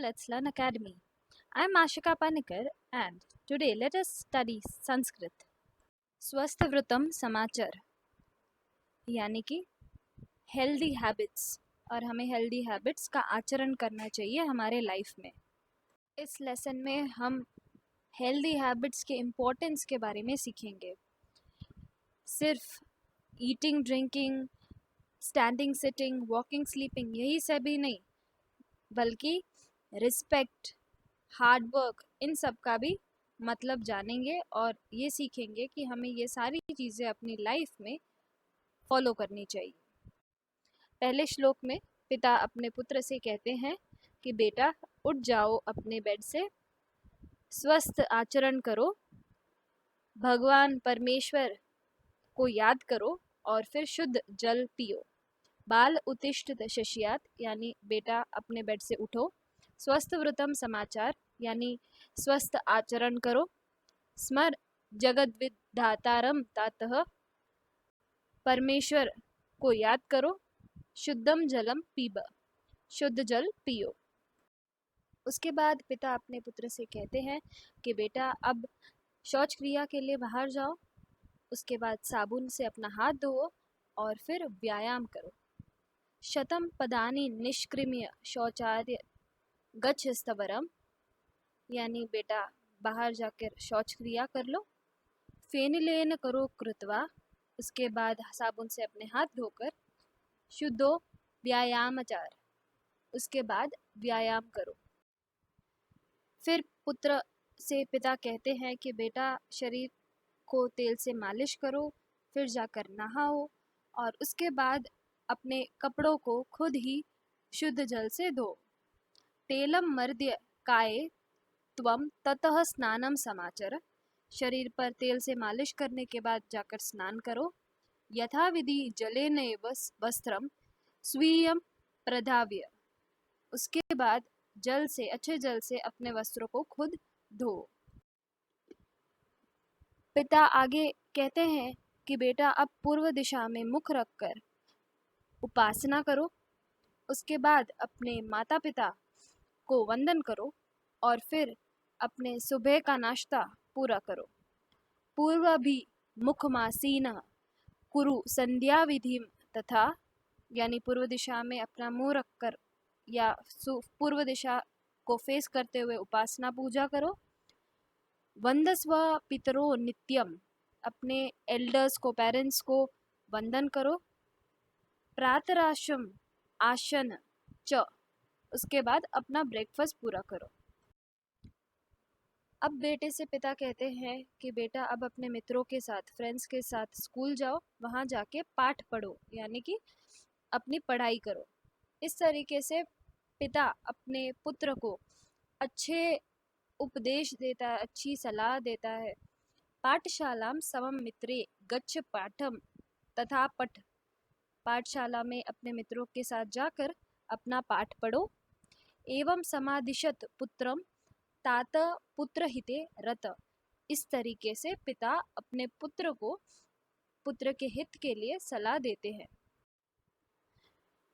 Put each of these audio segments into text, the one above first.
Let's Learn Academy. I'm Ashika Panikar and today let us study Sanskrit. स्वस्थ वृतम समाचार यानी कि हेल्दी हैबिट्स, और हमें हेल्दी हैबिट्स का आचरण करना चाहिए हमारे लाइफ में। इस लेसन में हम हेल्दी हैबिट्स के इम्पोर्टेंस के बारे में सीखेंगे। सिर्फ eating, drinking, standing, sitting, walking, sleeping यही सब ही नहीं, बल्कि रिस्पेक्ट, हार्ड वर्क, इन सब का भी मतलब जानेंगे और ये सीखेंगे कि हमें ये सारी चीज़ें अपनी लाइफ में फॉलो करनी चाहिए। पहले श्लोक में पिता अपने पुत्र से कहते हैं कि बेटा उठ जाओ अपने बेड से, स्वस्थ आचरण करो, भगवान परमेश्वर को याद करो और फिर शुद्ध जल पियो। बाल उत्तिष्ठ शशियात यानी बेटा अपने बेड से उठो। स्वस्थ व्रतम समाचार यानी स्वस्थ आचरण करो। स्मर जगत विधातारम तातः परमेश्वर को याद करो। शुद्धम जलम पीब, शुद्ध जल पियो। उसके बाद पिता अपने पुत्र से कहते हैं कि बेटा अब शौच क्रिया के लिए बाहर जाओ, उसके बाद साबुन से अपना हाथ धोओ और फिर व्यायाम करो। शतम पदानि निष्क्रिम्य शौचार्य गच्छ स्थवरम यानी बेटा बाहर जाकर शौच क्रिया कर लो। फेनिलेन करो कृत्वा, उसके बाद साबुन से अपने हाथ धोकर। शुद्धो व्यायामाचार, उसके बाद व्यायाम करो। फिर पुत्र से पिता कहते हैं कि बेटा शरीर को तेल से मालिश करो, फिर जाकर नहाओ और उसके बाद अपने कपड़ों को खुद ही शुद्ध जल से धो। तेलम मर्द्य काये त्वम ततः स्नानम समाचर, शरीर पर तेल से मालिश करने के बाद जाकर स्नान करो। यथा विधि जलेन एव वस्त्रम स्वीयम प्रधाव्य, उसके बाद जल से, अच्छे जल से अपने वस्त्रों को खुद धो। पिता आगे कहते हैं कि बेटा अब पूर्व दिशा में मुख रखकर उपासना करो, उसके बाद अपने माता पिता को वंदन करो और फिर अपने सुबह का नाश्ता पूरा करो। पूर्व भी मुखमासीन कुरु संध्या विधि तथा, यानी पूर्व दिशा में अपना मुंह रखकर या पूर्व दिशा को फेस करते हुए उपासना पूजा करो। वंदस्व पितरो नित्यम, अपने एल्डर्स को, पेरेंट्स को वंदन करो। प्रातराशम आसन च, उसके बाद अपना ब्रेकफास्ट पूरा करो। अब बेटे से पिता कहते हैं कि बेटा अब अपने मित्रों के साथ, फ्रेंड्स के साथ स्कूल जाओ, वहाँ जाके पाठ पढ़ो, यानी कि अपनी पढ़ाई करो। इस तरीके से पिता अपने पुत्र को अच्छे उपदेश देता है, अच्छी सलाह देता है। पाठशालाम समम मित्रे गच्छ पाठम तथा पठ, पाठशाला में अपने मित्रों के साथ जाकर अपना पाठ पढ़ो। एवं समादिशत पुत्रम तात पुत्र हिते रत, इस तरीके से पिता अपने पुत्र को पुत्र के हित के लिए सलाह देते हैं।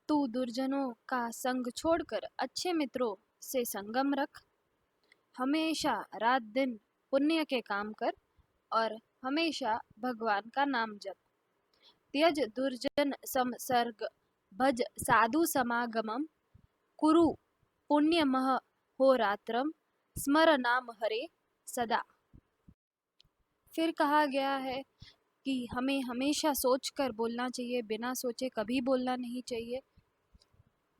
तू दुर्जनों का संग छोड़कर अच्छे मित्रों से संगम रख। हमेशा रात दिन पुण्य के काम कर और हमेशा भगवान का नाम जप। त्यज दुर्जन संसर्ग भज साधु समागमम, कुरु पुण्यमह हो रात्रम स्मर नाम हरे सदा। फिर कहा गया है कि हमें हमेशा सोचकर बोलना चाहिए, बिना सोचे कभी बोलना नहीं चाहिए।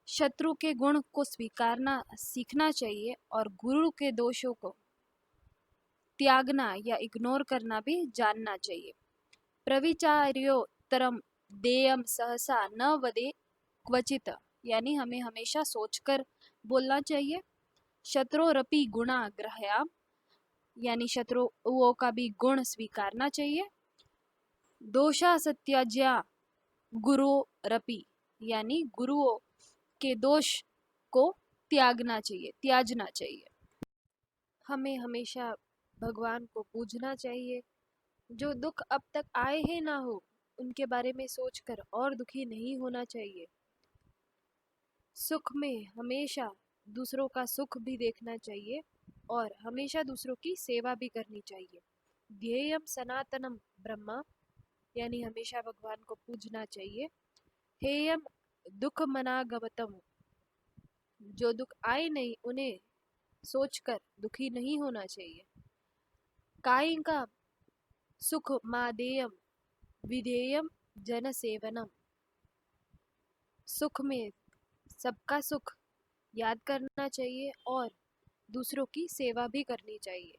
शत्रु के गुण को स्वीकारना सीखना चाहिए और गुरु के दोषों को त्यागना या इग्नोर करना भी जानना चाहिए। प्रविचार्योत्तरम देयम सहसा न वदे क्वचित, यानी हमें हमेशा सोचकर बोलना चाहिए। शत्रुरपि गुणा ग्रह्याम, यानी शत्रुओं का भी गुण स्वीकारना चाहिए। दोषा सत्याज्या गुरु रपि, यानी गुरुओं के दोष को त्याजना चाहिए। हमें हमेशा भगवान को पूजना चाहिए। जो दुख अब तक आए ही ना हो, उनके बारे में सोचकर और दुखी नहीं होना चाहिए। सुख में हमेशा दूसरों का सुख भी देखना चाहिए और हमेशा दूसरों की सेवा भी करनी चाहिए। ध्येयम सनातनम ब्रह्मा, यानी हमेशा भगवान को पूजना चाहिए। हेयम दुख मनागवतम, जो दुख आए नहीं उन्हें सोचकर दुखी नहीं होना चाहिए। कायिका सुख मादेयम विधेयम जन सेवनम, सुख में सबका सुख याद करना चाहिए और दूसरों की सेवा भी करनी चाहिए।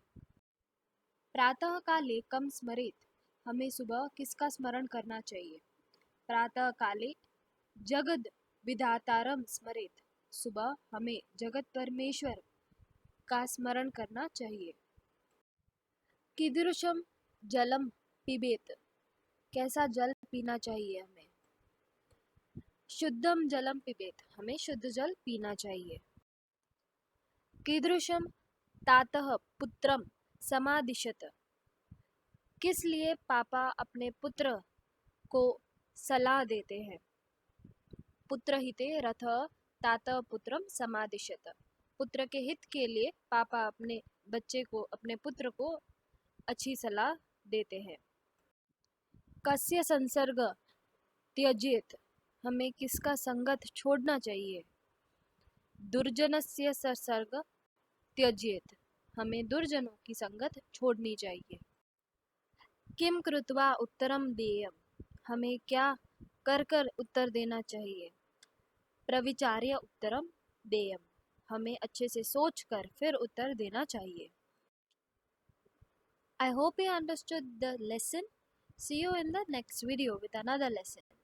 प्रातः काले कम स्मरेत, हमें सुबह किसका स्मरण करना चाहिए? प्रातः काले जगद विधातारम स्मरेत, सुबह हमें जगत परमेश्वर का स्मरण करना चाहिए। कीदृशम जलम पिबेत, कैसा जल पीना चाहिए हमें? शुद्धम जलम पिबेत, हमें शुद्ध जल पीना चाहिए। कीदृशम तातः पुत्रम समादिशत, किस लिए पापा अपने पुत्र को सलाह देते हैं? पुत्र हिते रथ तातः पुत्रम समादिशत, पुत्र के हित के लिए पापा अपने बच्चे को, अपने पुत्र को अच्छी सलाह देते हैं। कस्य संसर्ग त्यजेत, हमें किसका संगत छोड़ना चाहिए? दुर्जनस्य संसर्ग त्यजेत, हमें दुर्जनों की संगत छोड़नी चाहिए। किम कृत्वा उत्तरम देयम, हमें क्या कर कर उत्तर देना चाहिए? प्रविचार्य उत्तरम देयम, हमें अच्छे से सोच कर फिर उत्तर देना चाहिए। I hope you understood the lesson. See you in the next video with another lesson.